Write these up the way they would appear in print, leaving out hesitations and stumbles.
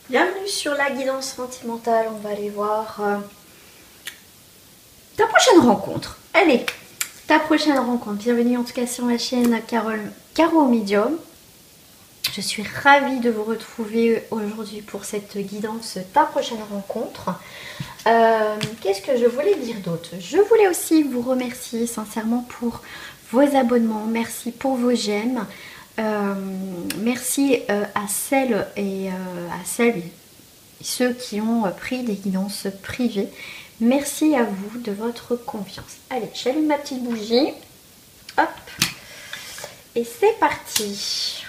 Bienvenue sur la guidance sentimentale. On va aller voir ta prochaine rencontre. Allez, ta prochaine rencontre. Bienvenue en tout cas sur ma chaîne Caro Médium. Je suis ravie de vous retrouver aujourd'hui pour cette guidance ta prochaine rencontre. Qu'est-ce que je voulais dire d'autre? Je voulais aussi vous remercier sincèrement pour vos abonnements. Merci pour vos j'aime. Merci à celles et ceux qui ont pris des guidances privées. Merci à vous de votre confiance. Allez, j'allume ma petite bougie. Hop. Et c'est parti.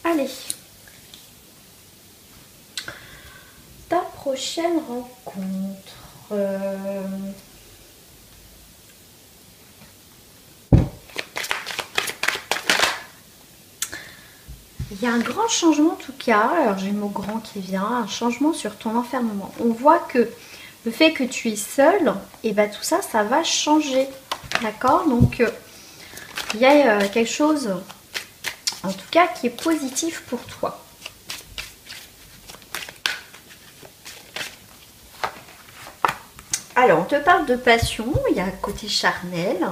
Allez. Ta prochaine rencontre. Il y a un grand changement en tout cas, alors j'ai le mot grand qui vient, un changement sur ton enfermement. On voit que le fait que tu es seule, et ben tout ça, ça va changer, d'accord? Donc il y a quelque chose, en tout cas, qui est positif pour toi. Alors, on te parle de passion, il y a un côté charnel.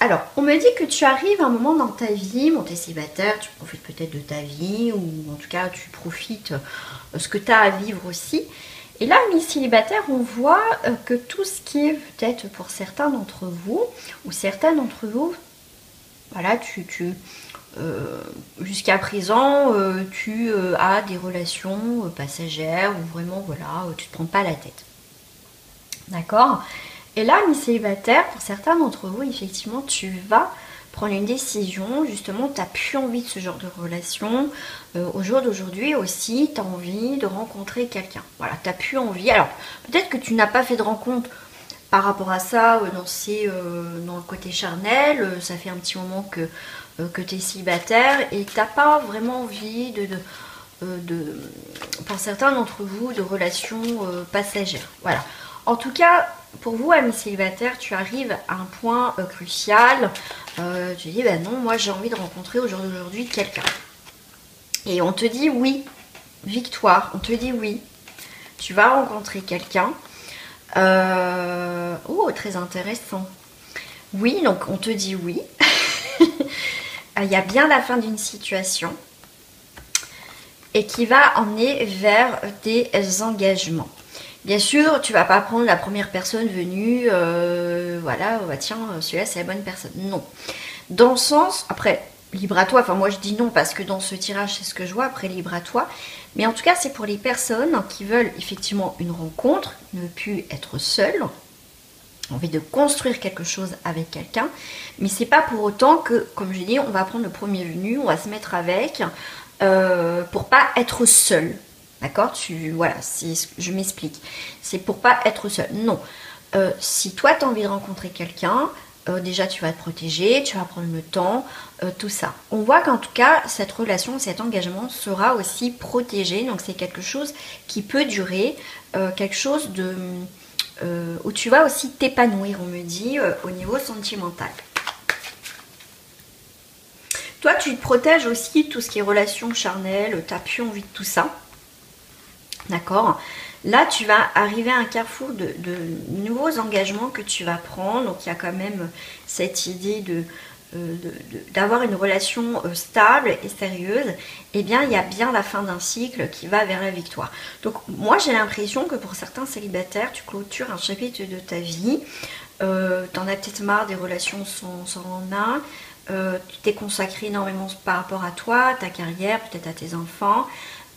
Alors, on me dit que tu arrives à un moment dans ta vie, bon, tu es célibataire, tu profites peut-être de ta vie, ou en tout cas, tu profites de ce que tu as à vivre aussi. Et là, mes célibataires, on voit que tout ce qui est peut-être pour certains d'entre vous, ou certains d'entre vous, voilà, jusqu'à présent, tu as des relations passagères, ou vraiment, voilà, tu ne te prends pas la tête. D'accord ? Et là, mes célibataires, pour certains d'entre vous, effectivement, tu vas prendre une décision. Justement, tu n'as plus envie de ce genre de relation. Au jour d'aujourd'hui aussi, tu as envie de rencontrer quelqu'un. Voilà, tu n'as plus envie. Alors, peut-être que tu n'as pas fait de rencontre par rapport à ça dans le côté charnel. Ça fait un petit moment que tu es célibataire et tu n'as pas vraiment envie pour certains d'entre vous, de relations passagères. Voilà. En tout cas, pour vous, amis célibataires, tu arrives à un point crucial. Tu dis, ben non, moi j'ai envie de rencontrer aujourd'hui quelqu'un. Et on te dit oui, victoire, on te dit oui. Tu vas rencontrer quelqu'un. Oh, très intéressant. Oui, donc on te dit oui. Il y a bien la fin d'une situation. Et qui va emmener vers des engagements. Bien sûr, tu vas pas prendre la première personne venue, voilà, bah tiens, celui-là c'est la bonne personne. Non. Dans le sens, après, libre à toi, enfin moi je dis non parce que dans ce tirage c'est ce que je vois, après libre à toi. Mais en tout cas, c'est pour les personnes qui veulent effectivement une rencontre, ne plus être seules, envie de construire quelque chose avec quelqu'un. Mais c'est pas pour autant que, comme je dis, on va prendre le premier venu, on va se mettre avec, pour pas être seul. D'accord? Voilà, je m'explique. C'est pour pas être seul. Non. Si toi, tu as envie de rencontrer quelqu'un, déjà, tu vas te protéger, tu vas prendre le temps, tout ça. On voit qu'en tout cas, cette relation, cet engagement sera aussi protégé. Donc, c'est quelque chose qui peut durer, quelque chose où tu vas aussi t'épanouir, on me dit, au niveau sentimental. Toi, tu te protèges aussi tout ce qui est relations charnelles, tu n'as plus envie de tout ça. D'accord? Là, tu vas arriver à un carrefour de nouveaux engagements que tu vas prendre. Donc, il y a quand même cette idée d'avoir une relation stable et sérieuse. Eh bien, il y a bien la fin d'un cycle qui va vers la victoire. Donc, moi, j'ai l'impression que pour certains célibataires, tu clôtures un chapitre de ta vie. Tu en as peut-être marre des relations sans lendemain. Tu t'es consacré énormément par rapport à toi, ta carrière, peut-être à tes enfants.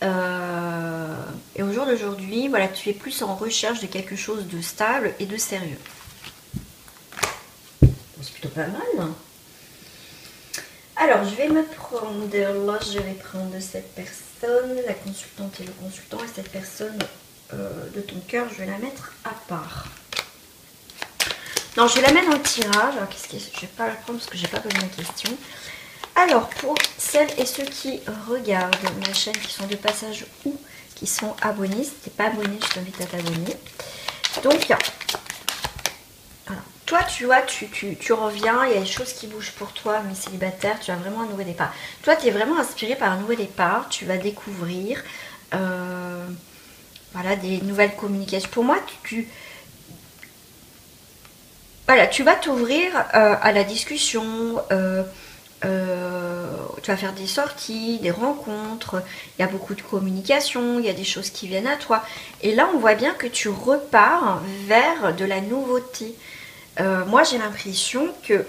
Et au jour d'aujourd'hui, voilà, tu es plus en recherche de quelque chose de stable et de sérieux. C'est plutôt pas mal, hein. Alors, je vais me prendre, là, je vais prendre cette personne, la consultante et le consultant, et cette personne de ton cœur, je vais la mettre à part. Non, je vais la mettre dans le tirage. Alors, je vais pas la prendre parce que j'ai pas posé ma question. Alors, pour celles et ceux qui regardent ma chaîne, qui sont de passage ou qui sont abonnés, si tu n'es pas abonné, je t'invite à t'abonner. Donc, voilà, toi, tu vois, tu reviens, il y a des choses qui bougent pour toi, mais célibataire, tu as vraiment un nouveau départ. Toi, tu es vraiment inspiré par un nouveau départ, tu vas découvrir voilà, des nouvelles communications. Pour moi, voilà, tu vas t'ouvrir à la discussion, tu vas faire des sorties, des rencontres, il y a beaucoup de communication, il y a des choses qui viennent à toi. Et là, on voit bien que tu repars vers de la nouveauté. Moi, j'ai l'impression que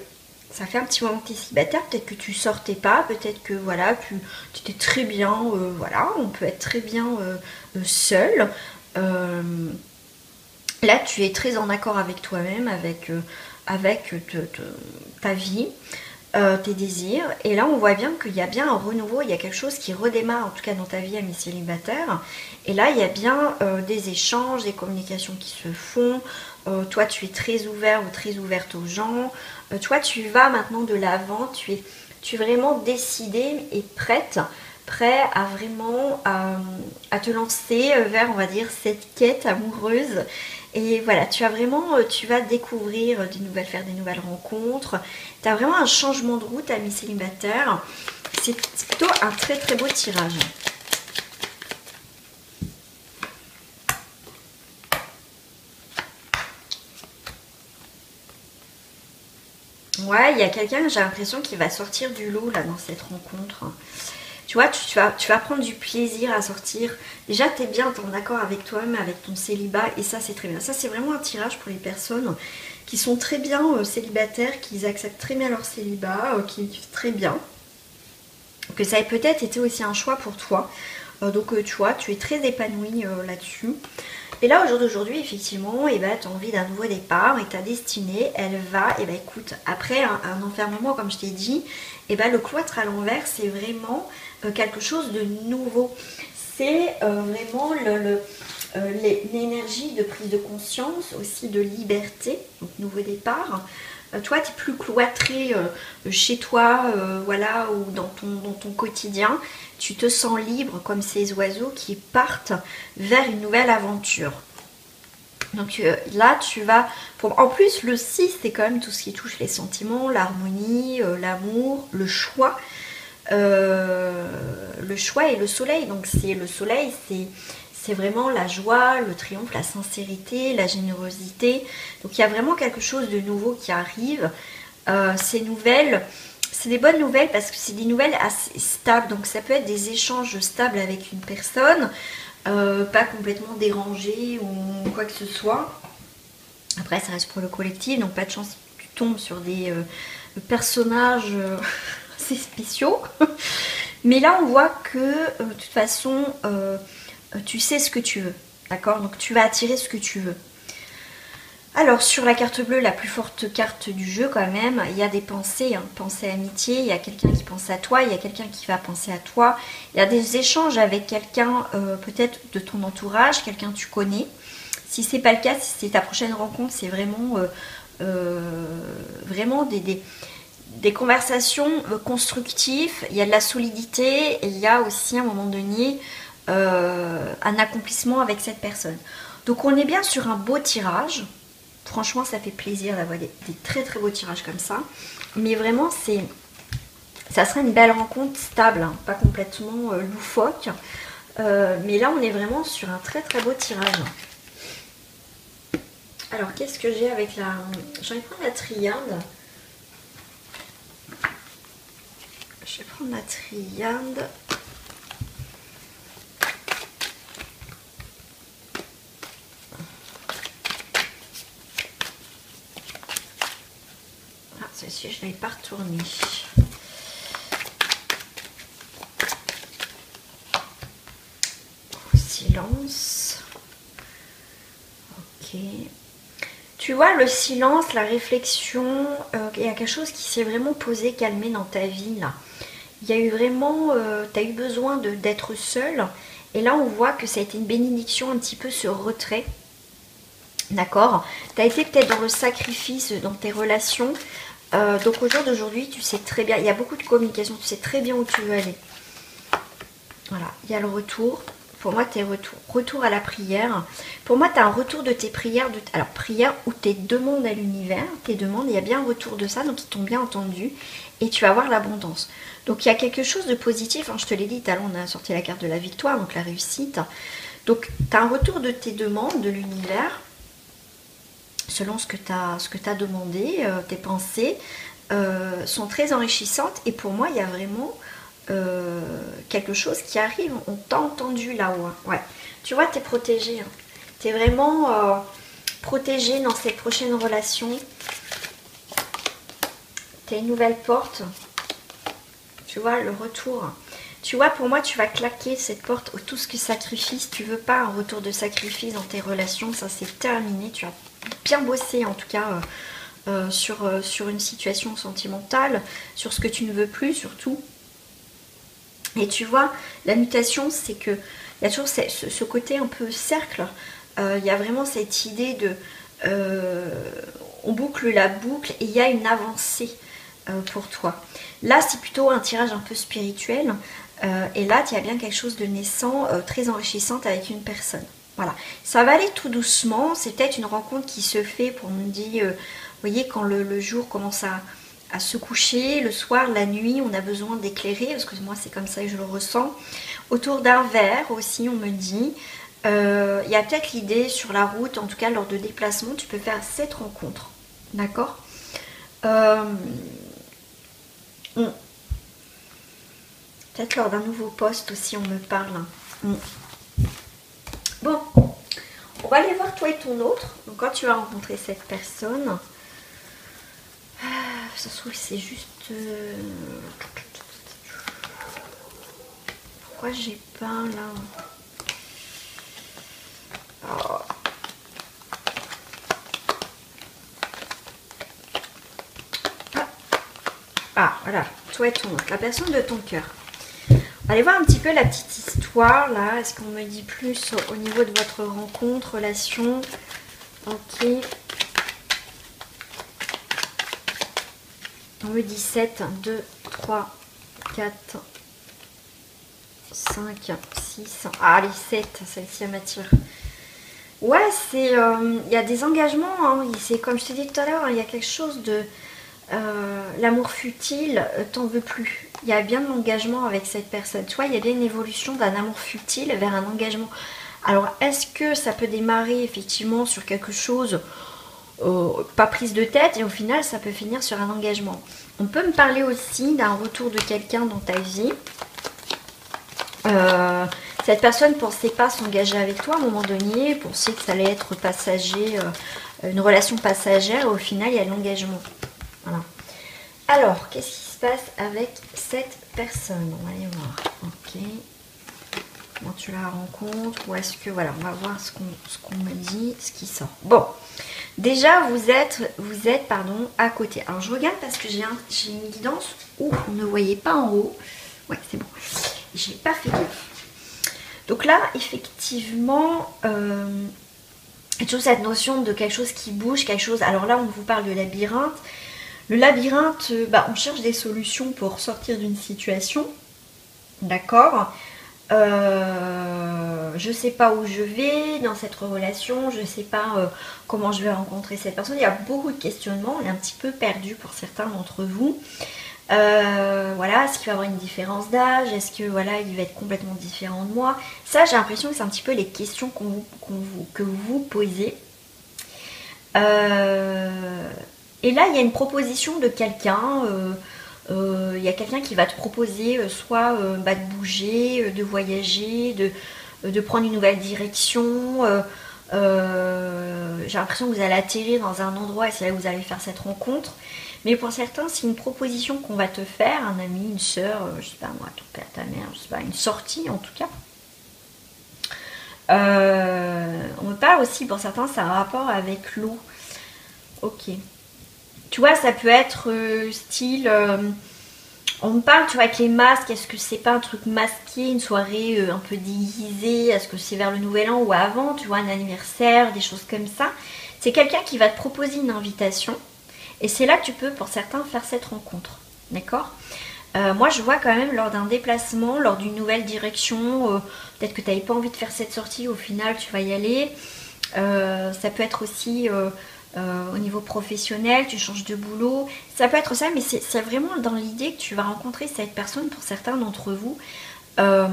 ça fait un petit moment que tu es célibataire, peut-être que tu sortais pas, peut-être que voilà, tu étais très bien, voilà, on peut être très bien seul. Là, tu es très en accord avec toi-même, avec ta vie. Tes désirs, et là on voit bien qu'il y a bien un renouveau, il y a quelque chose qui redémarre en tout cas dans ta vie ami célibataire, et là il y a bien des échanges, des communications qui se font. Toi tu es très ouvert ou très ouverte aux gens, toi tu vas maintenant de l'avant, tu es vraiment décidée et prêt à vraiment à te lancer vers, on va dire, cette quête amoureuse. Et voilà, tu vas découvrir faire des nouvelles rencontres. Tu as vraiment un changement de route, ami célibataire. C'est plutôt un très très beau tirage. Ouais, il y a quelqu'un, j'ai l'impression, qui va sortir du lot là dans cette rencontre. Tu vois, tu vas prendre du plaisir à sortir. Déjà, tu es bien, tu es en accord avec toi-même, avec ton célibat, et ça, c'est très bien. Ça, c'est vraiment un tirage pour les personnes qui sont très bien célibataires, qui acceptent très bien leur célibat, qui vivent très bien. Que ça ait peut-être été aussi un choix pour toi. Donc, tu vois, tu es très épanouie là-dessus. Et là, au jour d'aujourd'hui, effectivement, tu as envie d'un nouveau départ et ta destinée, elle va, écoute, après un enfermement, comme je t'ai dit, le cloître à l'envers, c'est vraiment quelque chose de nouveau. C'est vraiment l'énergie de prise de conscience, aussi de liberté, donc nouveau départ. Toi, tu n'es plus cloîtré chez toi, voilà, ou dans ton quotidien. Tu te sens libre comme ces oiseaux qui partent vers une nouvelle aventure. Donc là, tu vas... En plus, le 6, c'est quand même tout ce qui touche les sentiments, l'harmonie, l'amour, le choix. Le choix et le soleil. Donc le soleil, c'est vraiment la joie, le triomphe, la sincérité, la générosité. Donc il y a vraiment quelque chose de nouveau qui arrive. Ces nouvelles, c'est des bonnes nouvelles parce que c'est des nouvelles assez stables. Donc ça peut être des échanges stables avec une personne, pas complètement dérangée ou quoi que ce soit. Après ça reste pour le collectif, donc pas de chance tu tombes sur des personnages assez spéciaux. Mais là on voit que de toute façon tu sais ce que tu veux, d'accord? Donc tu vas attirer ce que tu veux. Alors sur la carte bleue, la plus forte carte du jeu quand même, il y a des pensées, hein, pensées amitié, il y a quelqu'un qui pense à toi, il y a quelqu'un qui va penser à toi, il y a des échanges avec quelqu'un peut-être de ton entourage, quelqu'un que tu connais. Si c'est pas le cas, si c'est ta prochaine rencontre, c'est vraiment, vraiment des conversations constructives, il y a de la solidité et il y a aussi à un moment donné un accomplissement avec cette personne. Donc on est bien sur un beau tirage. Franchement, ça fait plaisir d'avoir des très très beaux tirages comme ça. Mais vraiment, ça sera une belle rencontre stable, hein, pas complètement loufoque. Mais là, on est vraiment sur un très très beau tirage. Alors, qu'est-ce que j'ai avec la... Je vais prendre la triade. Je vais prendre la triade. Celle-ci, je ne l'avais pas retournée. Silence. Ok. Tu vois, le silence, la réflexion, il y a quelque chose qui s'est vraiment posé, calmé dans ta vie, là. Il y a eu vraiment... tu as eu besoin d'être seule. Et là, on voit que ça a été une bénédiction, un petit peu ce retrait. D'accord? Tu as été peut-être dans le sacrifice, dans tes relations. Donc au jour d'aujourd'hui, tu sais très bien, il y a beaucoup de communication, tu sais très bien où tu veux aller. Voilà, il y a le retour. Pour moi, tes retours. Retour à la prière. Pour moi, tu as un retour de tes prières. Alors, prières ou tes demandes à l'univers. Tes demandes, il y a bien un retour de ça. Donc, ils t'ont bien entendu. Et tu vas voir l'abondance. Donc, il y a quelque chose de positif. Hein, je te l'ai dit, tout à l'heure, on a sorti la carte de la victoire. Donc, la réussite. Donc, tu as un retour de tes demandes, de l'univers. Selon ce que tu as demandé. Tes pensées sont très enrichissantes. Et pour moi, il y a vraiment... quelque chose qui arrive, on t'a entendu là-haut. Hein. Ouais. Tu vois, tu es protégé. Hein. Tu es vraiment protégé dans cette prochaine relation. Tu as une nouvelle porte. Tu vois, le retour. Tu vois, pour moi, tu vas claquer cette porte. Tout ce que sacrifice, tu veux pas un retour de sacrifice dans tes relations. Ça, c'est terminé. Tu as bien bossé, en tout cas, sur une situation sentimentale, sur ce que tu ne veux plus, surtout. Et tu vois, la mutation, c'est que il y a toujours ce côté un peu cercle. Il y a vraiment cette idée de... on boucle la boucle et il y a une avancée pour toi. Là, c'est plutôt un tirage un peu spirituel. Et là, tu as bien quelque chose de naissant, très enrichissante avec une personne. Voilà. Ça va aller tout doucement. C'est peut-être une rencontre qui se fait pour me dire... vous voyez, quand le jour commence à se coucher, le soir, la nuit, on a besoin d'éclairer, parce que moi c'est comme ça que je le ressens. Autour d'un verre aussi, on me dit, il y a peut-être l'idée sur la route, en tout cas lors de déplacement, tu peux faire cette rencontre, d'accord. Peut-être lors d'un nouveau poste aussi, on me parle. Bon, on va aller voir toi et ton autre, donc quand tu vas rencontrer cette personne... ça se trouve c'est juste... Pourquoi j'ai pas là? Oh. Ah voilà, toi et ton autre, la personne de ton cœur. On va aller voir un petit peu la petite histoire là. Est-ce qu'on me dit plus au niveau de votre rencontre, relation? Ok. On me dit 7, 2, 3, 4, 5, 6. Ah, les 7, celle-ci m'attire. Ouais, c'est... il y a des engagements. Hein, c'est comme je t'ai dit tout à l'heure, il y a quelque chose de... l'amour futile, t'en veux plus. Il y a bien de l'engagement avec cette personne. Tu vois, il y a bien une évolution d'un amour futile vers un engagement. Alors, est-ce que ça peut démarrer effectivement sur quelque chose... pas prise de tête et au final ça peut finir sur un engagement. On peut me parler aussi d'un retour de quelqu'un dans ta vie. Cette personne ne pensait pas s'engager avec toi à un moment donné, pensait que ça allait être passager, une relation passagère, et au final il y a de l'engagement. Voilà. Alors, qu'est-ce qui se passe avec cette personne? On va aller voir. Ok. Comment tu la rencontres? Ou est-ce que... Voilà, on va voir ce qu'on me dit, ce qui sort. Bon. Déjà, vous êtes à côté. Alors, je regarde parce que j'ai une guidance où on ne voyait pas en haut. Ouais, c'est bon. J'ai pas fait gaffe. Donc là, effectivement, il y a toujours cette notion de quelque chose qui bouge, quelque chose... Alors là, on vous parle de labyrinthe. Le labyrinthe, on cherche des solutions pour sortir d'une situation. D'accord. Je sais pas où je vais dans cette relation, je sais pas comment je vais rencontrer cette personne. Il y a beaucoup de questionnements, on est un petit peu perdu pour certains d'entre vous. Voilà, est-ce qu'il va y avoir une différence d'âge? Est-ce que voilà, il va être complètement différent de moi? Ça, j'ai l'impression que c'est un petit peu les questions que vous vous posez. Et là, il y a une proposition de quelqu'un. Il y a quelqu'un qui va te proposer soit de bouger, de voyager, de prendre une nouvelle direction. J'ai l'impression que vous allez atterrir dans un endroit et c'est là que vous allez faire cette rencontre. Mais pour certains, c'est une proposition qu'on va te faire, un ami, une soeur, je sais pas moi, ton père, ta mère, je sais pas, une sortie en tout cas. On me parle aussi, pour certains, c'est un rapport avec l'eau. Ok. Tu vois, ça peut être style... on me parle, tu vois, avec les masques. Est-ce que c'est pas un truc masqué, une soirée un peu déguisée? Est-ce que c'est vers le nouvel an ou avant? Tu vois, un anniversaire, des choses comme ça. C'est quelqu'un qui va te proposer une invitation. Et c'est là que tu peux, pour certains, faire cette rencontre. D'accord? Moi je vois quand même lors d'un déplacement, lors d'une nouvelle direction, peut-être que tu n'avais pas envie de faire cette sortie, au final tu vas y aller. Ça peut être aussi au niveau professionnel, tu changes de boulot. Ça peut être ça, mais c'est vraiment dans l'idée que tu vas rencontrer cette personne pour certains d'entre vous. Euh,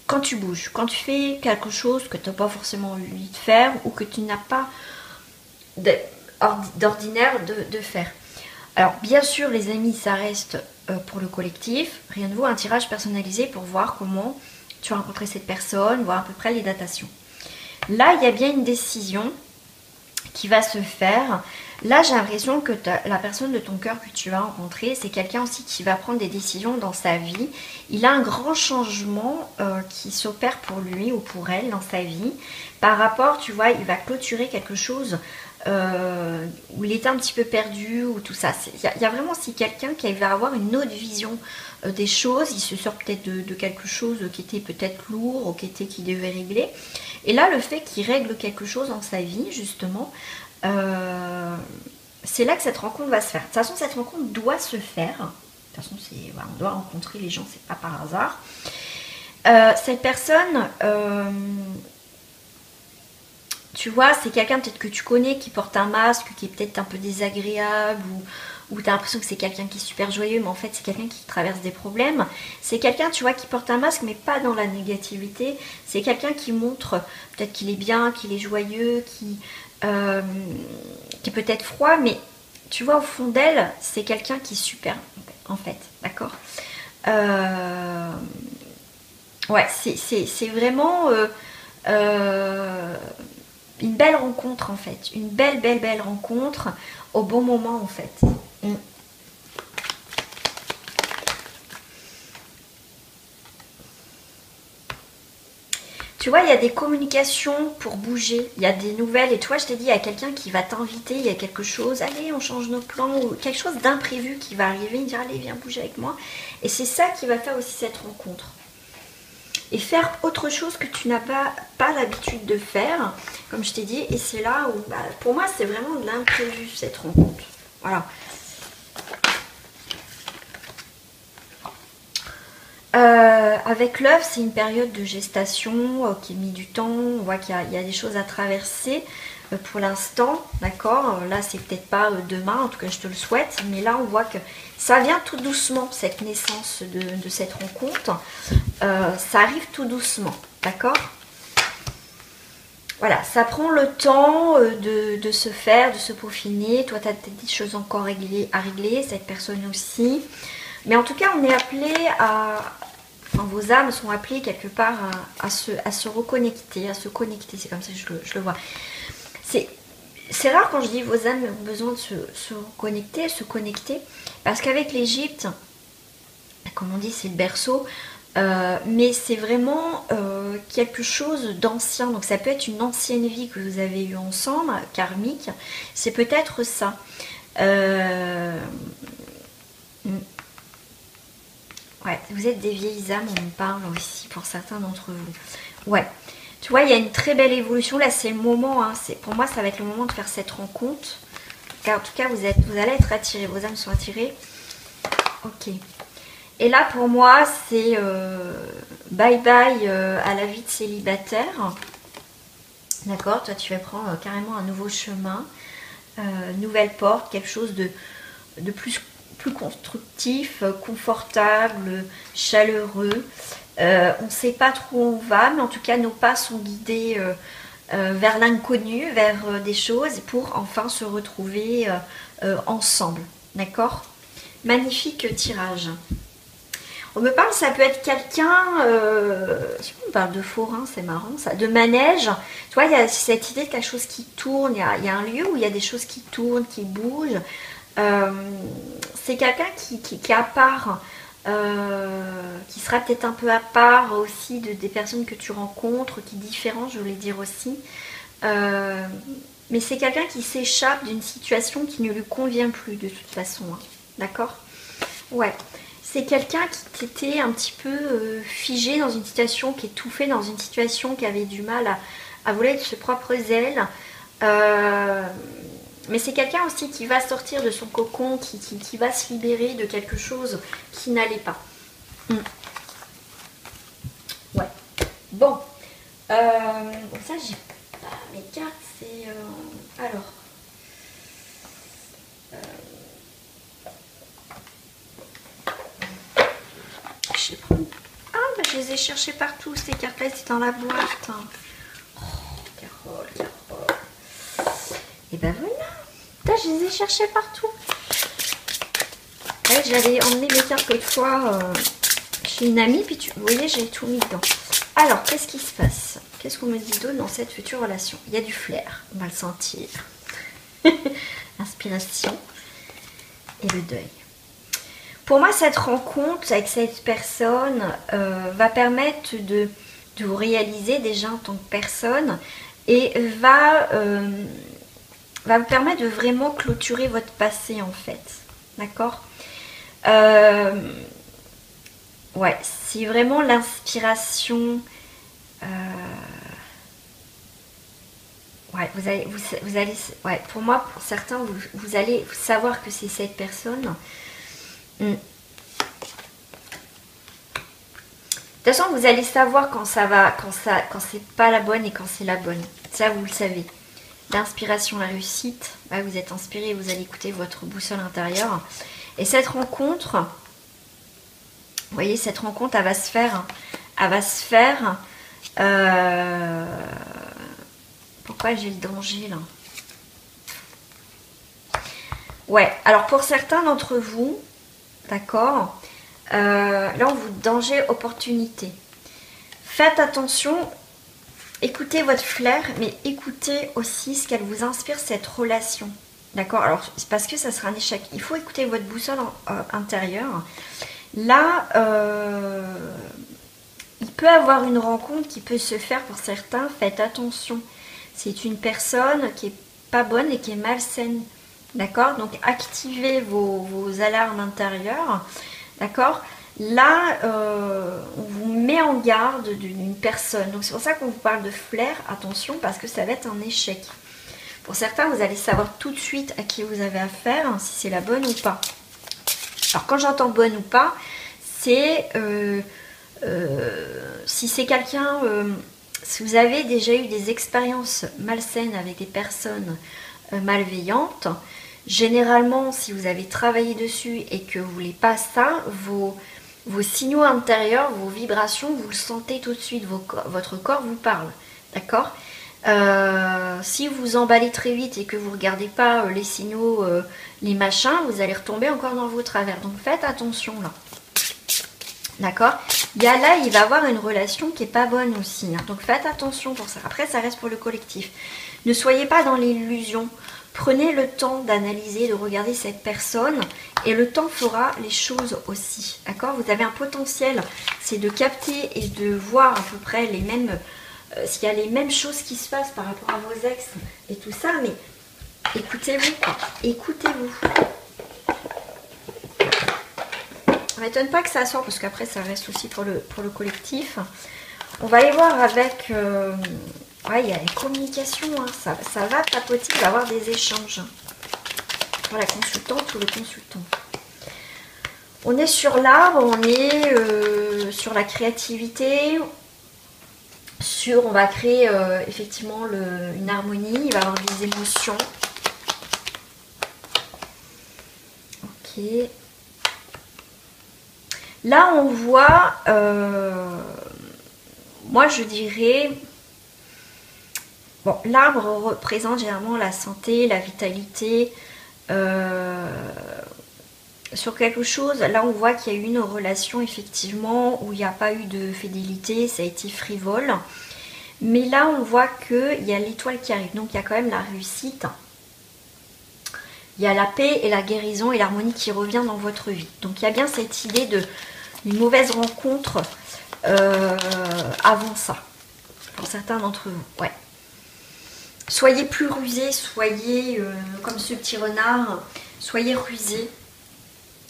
Quand tu bouges, quand tu fais quelque chose que tu n'as pas forcément envie de faire ou que tu n'as pas d'ordinaire de faire. Alors bien sûr les amis, ça reste pour le collectif, rien de vaut un tirage personnalisé pour voir comment tu as rencontré cette personne, voir à peu près les datations. Là il y a bien une décision qui va se faire. Là j'ai l'impression que la personne de ton cœur que tu vas rencontrer, c'est quelqu'un aussi qui va prendre des décisions dans sa vie. Il a un grand changement qui s'opère pour lui ou pour elle dans sa vie. Par rapport, tu vois, il va clôturer quelque chose où il était un petit peu perdu ou tout ça. Il y a vraiment aussi quelqu'un qui va avoir une autre vision des choses. Il se sort peut-être de quelque chose qui était peut-être lourd ou qu'il devait régler. Et là, le fait qu'il règle quelque chose dans sa vie, justement, c'est là que cette rencontre va se faire. De toute façon, cette rencontre doit se faire. De toute façon, voilà, on doit rencontrer les gens, c'est pas par hasard. Cette personne, tu vois, c'est quelqu'un peut-être que tu connais qui porte un masque, qui est peut-être un peu désagréable ou tu as l'impression que c'est quelqu'un qui est super joyeux, mais en fait c'est quelqu'un qui traverse des problèmes. C'est quelqu'un, tu vois, qui porte un masque, mais pas dans la négativité. C'est quelqu'un qui montre peut-être qu'il est bien, qu'il est joyeux, qui est peut-être froid, mais tu vois, au fond d'elle, c'est quelqu'un qui est super, en fait, d'accord. Ouais, c'est vraiment une belle rencontre, en fait. Une belle rencontre au bon moment, en fait. Mm. Tu vois, il y a des communications pour bouger, il y a des nouvelles. Et toi, je t'ai dit, il y a quelqu'un qui va t'inviter, il y a quelque chose, allez, on change nos plans, ou quelque chose d'imprévu qui va arriver, il dire, allez, viens bouger avec moi. Et c'est ça qui va faire aussi cette rencontre. Et faire autre chose que tu n'as pas l'habitude de faire, comme je t'ai dit. Et c'est là où, bah, pour moi, c'est vraiment de l'imprévu, cette rencontre. Voilà. Avec l'œuf, c'est une période de gestation qui met du temps. On voit qu'il y a des choses à traverser pour l'instant, d'accord. Là, c'est peut-être pas demain, en tout cas, je te le souhaite. Mais là, on voit que ça vient tout doucement, cette naissance de cette rencontre. Ça arrive tout doucement, d'accord. Voilà, ça prend le temps de se faire, de se peaufiner. Toi, tu as peut-être des choses encore à régler, cette personne aussi. Mais en tout cas, on est appelé à... Enfin, vos âmes sont appelées quelque part à se reconnecter, à se connecter. C'est comme ça que je le vois. C'est rare quand je dis vos âmes ont besoin de se reconnecter, se connecter. Parce qu'avec l'Égypte, comme on dit, c'est le berceau. Mais c'est vraiment quelque chose d'ancien. Donc ça peut être une ancienne vie que vous avez eue ensemble, karmique. C'est peut-être ça. Ouais, vous êtes des vieilles âmes, on en parle aussi pour certains d'entre vous. Ouais, tu vois, il y a une très belle évolution. Là, c'est le moment. Hein, pour moi, ça va être le moment de faire cette rencontre. Car en tout cas, vous allez être attirés. Vos âmes sont attirées. Ok. Et là, pour moi, c'est bye bye à la vie de célibataire. D'accord, toi, tu vas prendre carrément un nouveau chemin, nouvelle porte, quelque chose de plus constructif, confortable, chaleureux. On ne sait pas trop où on va, mais en tout cas, nos pas sont guidés vers l'inconnu, vers des choses pour enfin se retrouver ensemble. D'accord? Magnifique tirage. On me parle, ça peut être quelqu'un, je sais pas, on parle de forain, c'est marrant ça, de manège. Tu vois, il y a cette idée de quelque chose qui tourne, il y a un lieu où il y a des choses qui tournent, qui bougent. C'est quelqu'un qui est à part, qui sera peut-être un peu à part aussi des personnes que tu rencontres, qui est différent, je voulais dire aussi. Mais c'est quelqu'un qui s'échappe d'une situation qui ne lui convient plus de toute façon. Hein. D'accord? Ouais. C'est quelqu'un qui était un petit peu figé dans une situation, qui étouffait dans une situation, qui avait du mal à voler de ses propres ailes. Mais c'est quelqu'un aussi qui va sortir de son cocon, qui va se libérer de quelque chose qui n'allait pas. Ouais. Bon. Ça, j'ai pas mes cartes. C'est... alors. Je sais pas. Ah, bah, je les ai cherchées partout, ces cartes-là. C'est dans la boîte. Oh, Carole. Et ben voilà. Là, je les ai cherchées partout. Ouais, j'avais emmené mes cartes l'autre fois chez une amie. Puis vous voyez, j'ai tout mis dedans. Alors, qu'est-ce qui se passe? Qu'est-ce qu'on me dit d'autre dans cette future relation? Il y a du flair. On va le sentir. L'inspiration et le deuil. Pour moi, cette rencontre avec cette personne va permettre de vous réaliser déjà en tant que personne et va vous permettre de vraiment clôturer votre passé en fait. D'accord? Ouais, c'est vraiment l'inspiration. Ouais, vous allez, ouais, pour moi, pour certains, vous allez savoir que c'est cette personne. De toute façon, vous allez savoir quand ça va, quand c'est pas la bonne et quand c'est la bonne. Ça, vous le savez. L'inspiration, la réussite. Ouais, vous êtes inspiré, vous allez écouter votre boussole intérieure. Et cette rencontre, vous voyez, cette rencontre, elle va se faire. Elle va se faire. Pourquoi j'ai le danger là? Ouais, alors pour certains d'entre vous, d'accord, là on vous danger opportunité. Faites attention, écoutez votre flair, mais écoutez aussi ce qu'elle vous inspire cette relation. D'accord, alors c'est parce que ça sera un échec. Il faut écouter votre boussole intérieure. Là, il peut y avoir une rencontre qui peut se faire pour certains. Faites attention. C'est une personne qui est pas bonne et qui est malsaine. D'accord? Donc activez vos alarmes intérieures. D'accord? Là, on vous met en garde d'une personne. Donc c'est pour ça qu'on vous parle de flair. Attention, parce que ça va être un échec. Pour certains, vous allez savoir tout de suite à qui vous avez affaire, si c'est la bonne ou pas. Alors quand j'entends bonne ou pas, c'est si c'est quelqu'un, si vous avez déjà eu des expériences malsaines avec des personnes malveillantes, généralement si vous avez travaillé dessus et que vous ne voulez pas ça, vos signaux intérieurs, vos vibrations, vous le sentez tout de suite, votre corps vous parle, d'accord? Si vous emballez très vite et que vous ne regardez pas les signaux, les machins, vous allez retomber encore dans vos travers. Donc faites attention là. D'accord? Il y a là, il va avoir une relation qui n'est pas bonne aussi. Hein. Donc faites attention pour ça. Après, ça reste pour le collectif. Ne soyez pas dans l'illusion. Prenez le temps d'analyser, de regarder cette personne. Et le temps fera les choses aussi. D'accord? Vous avez un potentiel. C'est de capter et de voir à peu près les mêmes... s'il y a les mêmes choses qui se passent par rapport à vos ex et tout ça. Mais écoutez-vous, quoi. Écoutez-vous. Ça ne m'étonne pas que ça sorte parce qu'après ça reste aussi pour le collectif. On va aller voir avec... ouais, il y a les communications, hein. Ça va tapoter, il va y avoir des échanges. Pour la consultante ou le consultant. On est sur l'arbre, on est sur la créativité. On va créer effectivement une harmonie, il va y avoir des émotions. Ok. Là, on voit, moi je dirais, bon, l'arbre représente généralement la santé, la vitalité, sur quelque chose. Là, on voit qu'il y a eu une relation effectivement où il n'y a pas eu de fidélité, ça a été frivole. Mais là, on voit qu'il y a l'étoile qui arrive, donc il y a quand même la réussite. Il y a la paix et la guérison et l'harmonie qui revient dans votre vie. Donc il y a bien cette idée d'une mauvaise rencontre avant ça. Pour certains d'entre vous, ouais. Soyez plus rusés, soyez comme ce petit renard, soyez rusés.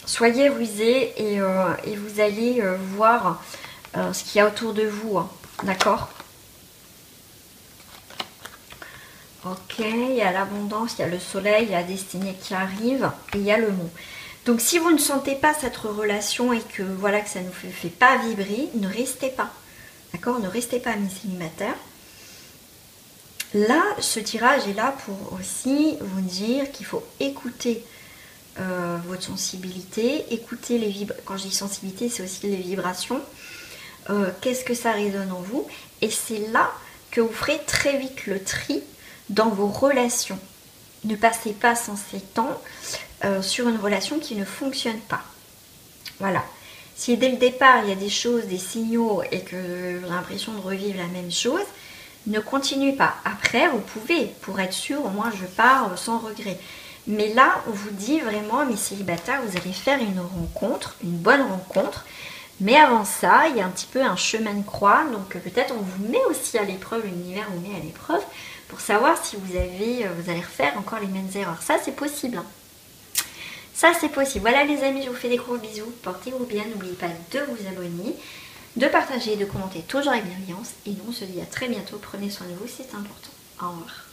Soyez rusés et vous allez voir ce qu'il y a autour de vous, hein, d'accord? Ok, il y a l'abondance, il y a le soleil, il y a la destinée qui arrive et il y a le mont. Donc si vous ne sentez pas cette relation et que voilà que ça ne vous fait pas vibrer, ne restez pas. D'accord? Ne restez pas amis célibataires. Là, ce tirage est là pour aussi vous dire qu'il faut écouter votre sensibilité, écouter les vibrations. Quand je dis sensibilité, c'est aussi les vibrations. Qu'est-ce que ça résonne en vous? Et c'est là que vous ferez très vite le tri dans vos relations. Ne passez pas sans ces temps sur une relation qui ne fonctionne pas. Voilà. Si dès le départ il y a des choses, des signaux et que vous avez l'impression de revivre la même chose, ne continuez pas. Après, vous pouvez, pour être sûr, au moins je pars sans regret. Mais là, on vous dit vraiment, mes célibataires, vous allez faire une rencontre, une bonne rencontre. Mais avant ça, il y a un petit peu un chemin de croix. Donc peut-être on vous met aussi à l'épreuve, l'univers vous met à l'épreuve pour savoir si vous allez refaire encore les mêmes erreurs. Ça, c'est possible. Ça, c'est possible. Voilà les amis, je vous fais des gros bisous. Portez-vous bien. N'oubliez pas de vous abonner, de partager, de commenter toujours avec bienveillance. Et nous, on se dit à très bientôt. Prenez soin de vous, c'est important. Au revoir.